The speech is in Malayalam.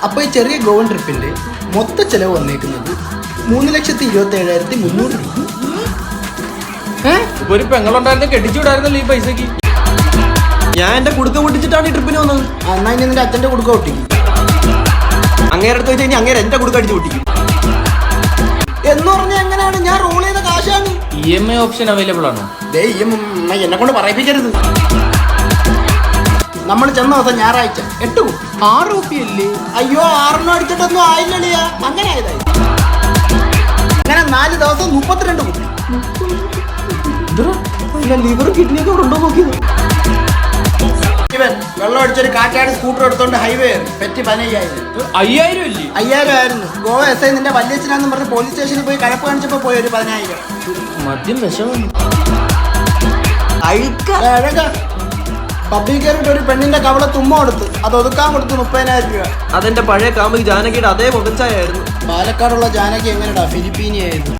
അപ്പോൾ ഈ ചെറിയ ഗോവൻ ട്രിപ്പിന്റെ മൊത്ത ചെലവ് വന്നേക്കുന്നത് 3,27,300 രൂപ. ഒരു പെങ്ങളുണ്ടായിരുന്നു കെട്ടിച്ചുവിടായിരുന്നല്ലോ ഈ പൈസക്ക്. ഞാൻ എന്റെ കുടുക്ക പൊട്ടിച്ചിട്ടാണ് ഈ ട്രിപ്പിന് വന്നത്. എന്നാ ഇനി നിന്റെ അച്ഛന്റെ കൊടുക്ക പൊട്ടിക്കും. അങ്ങേരെ അടുത്ത് വെച്ച് കഴിഞ്ഞാൽ അങ്ങേരെ എന്റെ കുടുക്ക അടിച്ച് പൊട്ടിക്കും എന്ന് പറഞ്ഞാൽ എങ്ങനെയാണ്? ഞാൻ റോൾ ചെയ്ത കാശാണ്. EMI ഓപ്ഷൻ അവൈലബിൾ ആണോ? എന്നെ കൊണ്ട് പറയിപ്പിക്കരുത്. നമ്മൾ ചെന്ന ദിവസം ഞായറാഴ്ച 8 കോടി. 6 രൂപയല്ലേ? അയ്യോ 6 അടിച്ചിട്ടൊന്നും ആയില്ലല്ലേ. അങ്ങനെ ആയതായി. അങ്ങനെ 4 ദിവസം 32 കോടി. ലിവർ കിഡ്നിയൊക്കെ ഇവിടെ ഉണ്ടോ നോക്കിയത്. ഇവൻ വെള്ളം അടിച്ചൊരു കാറ്റാടി സ്കൂട്ടർ എടുത്തോണ്ട് ഹൈവേ പെറ്റി 15,000. 5,000 അല്ലേ? 5,000 ആയിരുന്നു. ഗോവ SI നിന്റെ വല്യച്ഛനാന്ന് പറഞ്ഞ് പോലീസ് സ്റ്റേഷനിൽ പോയി കഴപ്പ് കാണിച്ചപ്പോ പോയി ഒരു 10,000. മദ്യം വിഷമാണ്. പബ്ലിക് കയറിയിട്ട് ഒരു പെണ്ണിന്റെ കവള തുമ്മ കൊടുത്ത് അത് ഒതുക്കാൻ കൊടുത്ത് 30,000 രൂപ. അതെന്റെ പഴയ കാമുകി ജാനകിയുടെ അതേ മുഖച്ചായായിരുന്നു. പാലക്കാടുള്ള ജാനകി എങ്ങനെടാ ഫിലിപ്പീനിയായിരുന്നു.